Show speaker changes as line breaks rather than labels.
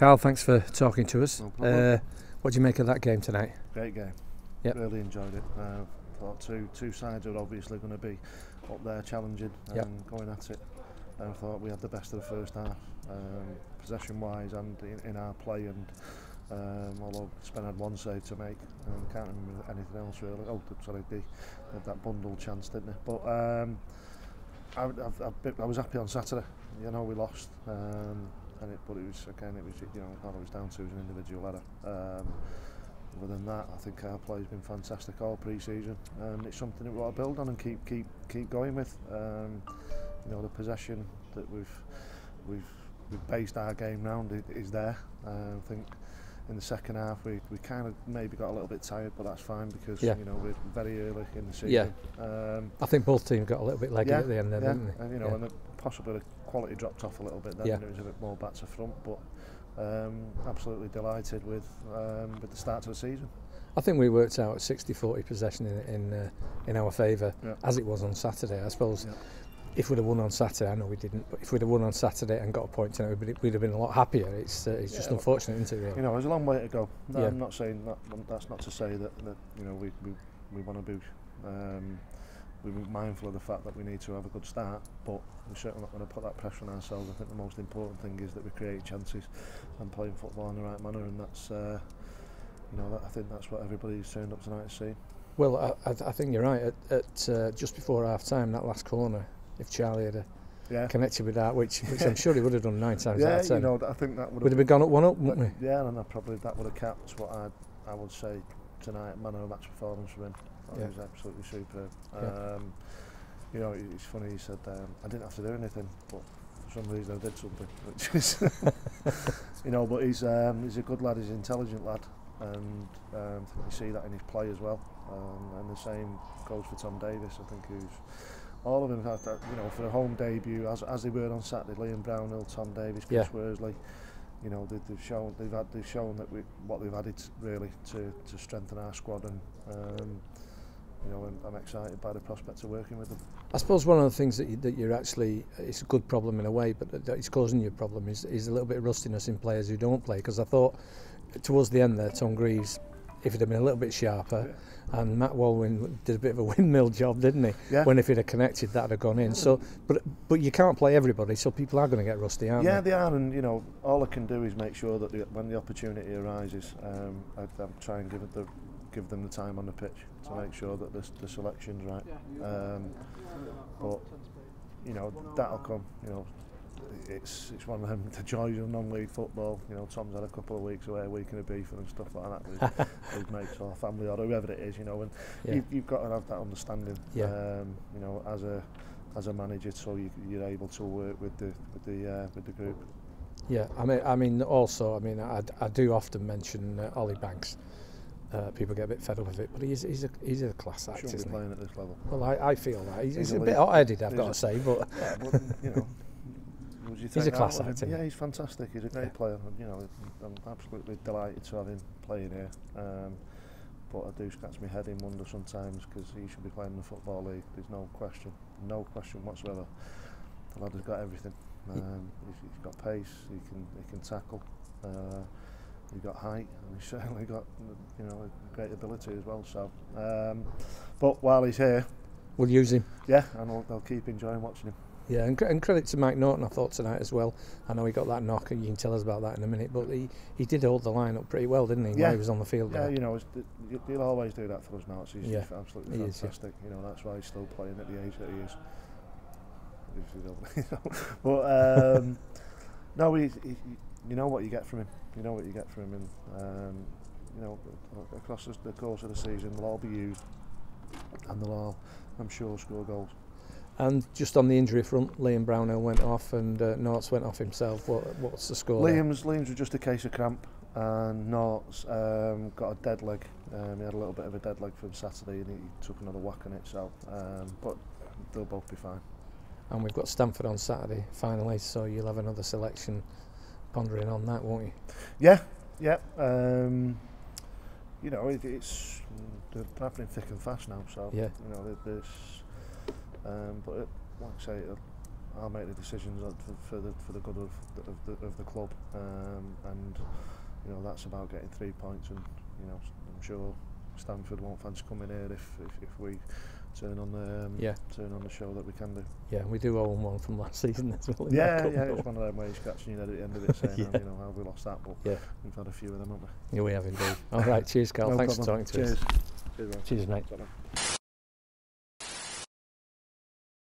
Karl, thanks for talking to us.
No problem.
What do you make of that game tonight?
Great game.
Yep.
Really enjoyed it. Thought two sides are obviously going to be up there challenging and going at it. I thought we had the best of the first half, possession-wise and in our play. And although Spen had one save to make, can't remember anything else really. Oh, sorry, they had that bundle chance, didn't they? But I was happy on Saturday. You know, we lost. But it was all it was down to was an individual error. Other than that, I think our play's been fantastic all pre-season, and it's something that we want to build on and keep going with. The possession that we've based our game round is there. I think in the second half we kind of maybe got a little bit tired, but that's fine because we're very early in the season.
I think both teams got a little bit leggy at the end there, didn't they?
And possibly the quality dropped off a little bit then, and it was a bit more back to front. But absolutely delighted with the start to the season.
I think we worked out 60-40 possession in our favour, as it was on Saturday. I suppose if we'd have won on Saturday, I know we didn't, but if we'd have won on Saturday and got a point tonight, we'd have been a lot happier. It's just unfortunate, isn't it? Really?
There's a long way to go. No, I'm not saying that's not to say that we want to be. We're mindful of the fact that we need to have a good start, but we're certainly not going to put that pressure on ourselves. I think the most important thing is that we create chances and playing football in the right manner, and that's I think that's what everybody's turned up tonight to see.
Well, I think you're right. At just before half time, that last corner, if Charlie had connected with that, which I'm sure he would have done 9 times out of 10.
I think that would
have gone up 1-up, wouldn't we?
Yeah, and probably that would have capped what I would say tonight, man of the match performance for him. It was absolutely superb. It's funny, he said I didn't have to do anything, but for some reason I did something, which is but he's a good lad, he's an intelligent lad, and I think you see that in his play as well. And the same goes for Tom Davis. I think all of them had that, for a home debut, as they were on Saturday, Liam Brownhill, Tom Davis, Chris Worsley. They've shown that what they've added really to strengthen our squad, and I'm excited by the prospect of working with them. I
suppose one of the things that you're actually, it's a good problem in a way, but that it's causing you a problem is a little bit of rustiness in players who don't play. Because I thought towards the end there, Tom Greaves, if he'd have been a little bit sharper, and Matt Walwyn did a bit of a windmill job, didn't he? Yeah. When if he'd have connected, that'd have gone in. So, but you can't play everybody, so people are going to get rusty, aren't they?
Yeah, they are, and all I can do is make sure that when the opportunity arises, I try and give them the time on the pitch to make sure that the selection's right. But that'll come. It's one of them, the joys of non-league football. Tom's had a couple of weeks away, a week and a beef and stuff like that with his mates or family or whoever it is. And you've got to have that understanding. As a manager, so you're able to work with the group.
Yeah, I mean, I do often mention Ollie Banks. People get a bit fed up with it, but he's a class act, isn't he?
Playing at this level.
Well, I feel that he's a bit hot-headed, I've got to say, but he's a class act.
Yeah, he's fantastic. He's a great player. I'm absolutely delighted to have him playing here. But I do scratch my head in wonder sometimes because he should be playing in the Football League. There's no question whatsoever. The lad has got everything. He's got pace. He can tackle. He's got height, and he's certainly got a great ability as well. So, but while he's here,
we'll use him.
Yeah, and I'll keep enjoying watching him.
Yeah, and credit to Mike Norton, I thought, tonight as well. I know he got that knock, and you can tell us about that in a minute, but he did hold the line up pretty well, didn't he, while he was on the field?
Yeah, he'll always do that for us now. He's absolutely fantastic. That's why he's still playing at the age that he is. But no, you know what you get from him. You know what you get from him, and across the course of the season, they'll all be used, and they'll all, I'm sure, score goals.
And just on the injury front, Liam Brownhill went off and Norts went off himself. What's the score?
Liam's was just a case of cramp, and Norts got a dead leg. He had a little bit of a dead leg from Saturday, and he took another whack on it. So, but they'll both be fine.
And we've got Stamford on Saturday finally, so you'll have another selection pondering on that, won't you?
Yeah. It's they're happening thick and fast now. So there's. But like I say, I'll make the decisions for the good of the club, and you know, that's about getting 3 points. And you know, I'm sure Stanford won't fancy coming here if we turn on the show that we can do.
Yeah, we do own one from last season as well.
Yeah, it's one of them where you're scratching your head at the end of it saying,
Yeah.
you know, how have we lost that? But we've had a few of them, haven't we?
Yeah, we have indeed. All right, cheers, Karl.
No
Thanks
problem.
for talking to us.
Cheers,
Cheers, mate.
Cheers, mate.